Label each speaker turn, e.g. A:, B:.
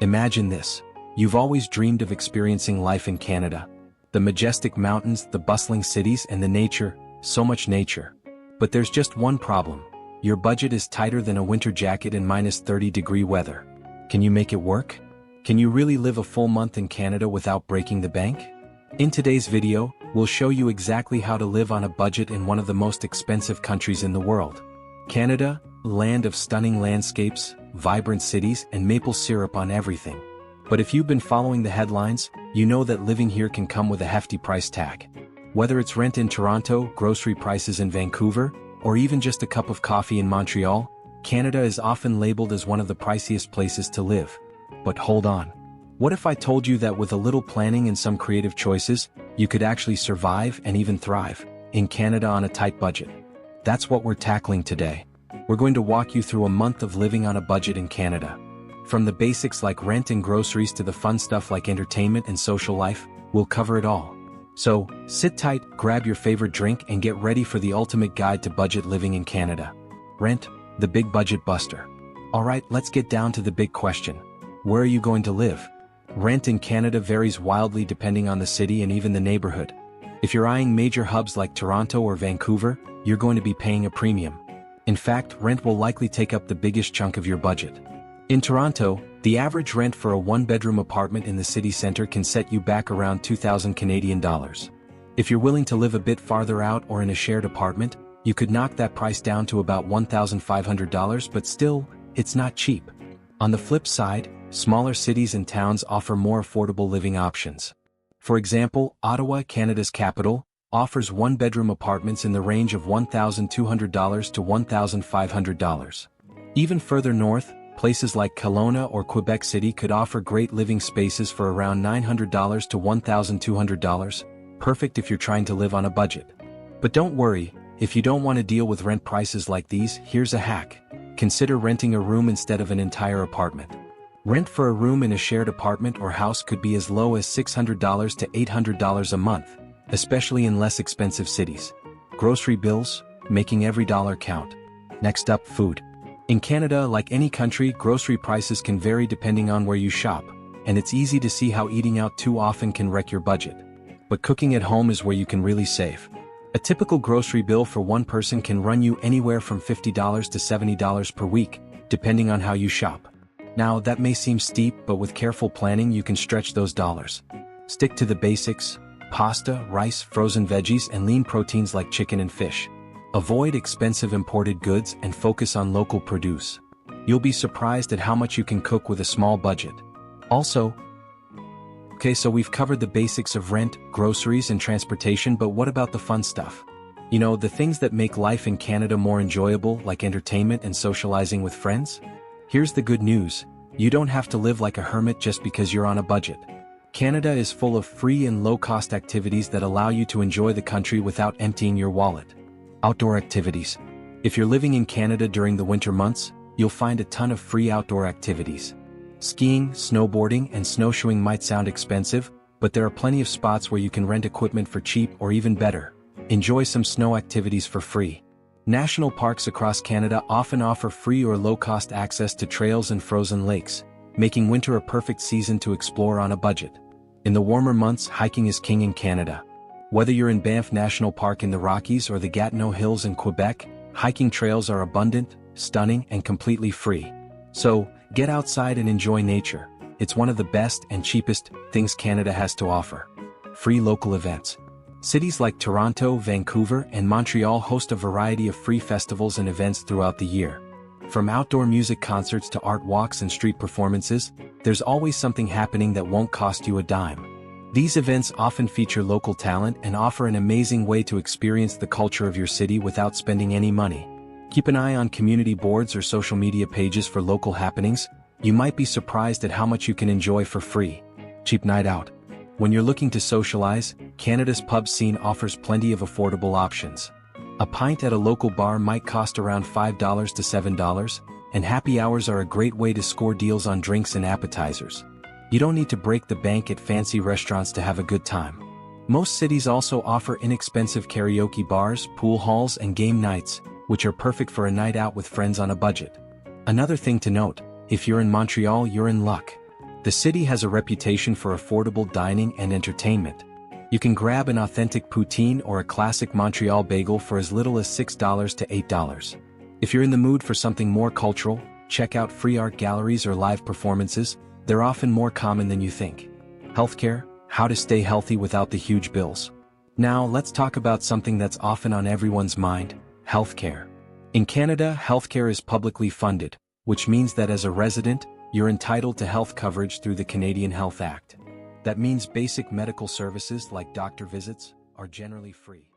A: Imagine this. You've always dreamed of experiencing life in Canada. The majestic mountains, the bustling cities, and the nature, so much nature. But there's just one problem. Your budget is tighter than a winter jacket in -30-degree weather. Can you make it work? Can you really live a full month in Canada without breaking the bank? In today's video, we'll show you exactly how to live on a budget in one of the most expensive countries in the world. Canada, land of stunning landscapes, vibrant cities, and maple syrup on everything. But if you've been following the headlines, you know that living here can come with a hefty price tag. Whether it's rent in Toronto, grocery prices in Vancouver, or even just a cup of coffee in Montreal, Canada is often labeled as one of the priciest places to live. But hold on. What if I told you that with a little planning and some creative choices, you could actually survive and even thrive in Canada on a tight budget? That's what we're tackling today. We're going to walk you through a month of living on a budget in Canada. From the basics like rent and groceries to the fun stuff like entertainment and social life, we'll cover it all. So, sit tight, grab your favorite drink, and get ready for the ultimate guide to budget living in Canada. Rent, the big budget buster. Alright, let's get down to the big question. Where are you going to live? Rent in Canada varies wildly depending on the city and even the neighborhood. If you're eyeing major hubs like Toronto or Vancouver, you're going to be paying a premium. In fact, rent will likely take up the biggest chunk of your budget. In Toronto, the average rent for a one-bedroom apartment in the city center can set you back around 2,000 Canadian dollars. If you're willing to live a bit farther out or in a shared apartment, you could knock that price down to about $1,500, but still, it's not cheap. On the flip side, smaller cities and towns offer more affordable living options. For example, Ottawa, Canada's capital, offers one-bedroom apartments in the range of $1,200 to $1,500. Even further north, places like Kelowna or Quebec City could offer great living spaces for around $900 to $1,200, perfect if you're trying to live on a budget. But don't worry, if you don't want to deal with rent prices like these, here's a hack. Consider renting a room instead of an entire apartment. Rent for a room in a shared apartment or house could be as low as $600 to $800 a month, especially in less expensive cities. Grocery bills, making every dollar count. Next up, food. In Canada, like any country, grocery prices can vary depending on where you shop, and it's easy to see how eating out too often can wreck your budget. But cooking at home is where you can really save. A typical grocery bill for one person can run you anywhere from $50 to $70 per week, depending on how you shop. Now, that may seem steep, but with careful planning you can stretch those dollars. Stick to the basics: pasta, rice, frozen veggies, and lean proteins like chicken and fish. Avoid expensive imported goods and focus on local produce. You'll be surprised at how much you can cook with a small budget. So we've covered the basics of rent, groceries, and transportation, but what about the fun stuff? You know, the things that make life in Canada more enjoyable, like entertainment and socializing with friends? Here's the good news. You don't have to live like a hermit just because you're on a budget. Canada is full of free and low-cost activities that allow you to enjoy the country without emptying your wallet. Outdoor activities. If you're living in Canada during the winter months, you'll find a ton of free outdoor activities. Skiing, snowboarding, and snowshoeing might sound expensive, but there are plenty of spots where you can rent equipment for cheap, or even better, enjoy some snow activities for free. National parks across Canada often offer free or low-cost access to trails and frozen lakes, making winter a perfect season to explore on a budget. In the warmer months, hiking is king in Canada. Whether you're in Banff National Park in the Rockies or the Gatineau Hills in Quebec, hiking trails are abundant, stunning, and completely free. So, get outside and enjoy nature. It's one of the best and cheapest things Canada has to offer. Free local events. Cities like Toronto, Vancouver, and Montreal host a variety of free festivals and events throughout the year. From outdoor music concerts to art walks and street performances, there's always something happening that won't cost you a dime. These events often feature local talent and offer an amazing way to experience the culture of your city without spending any money. Keep an eye on community boards or social media pages for local happenings. You might be surprised at how much you can enjoy for free. Cheap night out. When you're looking to socialize, Canada's pub scene offers plenty of affordable options. A pint at a local bar might cost around $5 to $7, and happy hours are a great way to score deals on drinks and appetizers. You don't need to break the bank at fancy restaurants to have a good time. Most cities also offer inexpensive karaoke bars, pool halls, and game nights, which are perfect for a night out with friends on a budget. Another thing to note, if you're in Montreal, you're in luck. The city has a reputation for affordable dining and entertainment. You can grab an authentic poutine or a classic Montreal bagel for as little as $6 to $8. If you're in the mood for something more cultural, check out free art galleries or live performances. They're often more common than you think. Healthcare, how to stay healthy without the huge bills. Now let's talk about something that's often on everyone's mind, healthcare. In Canada, healthcare is publicly funded, which means that as a resident, you're entitled to health coverage through the Canadian Health Act. That means basic medical services like doctor visits are generally free.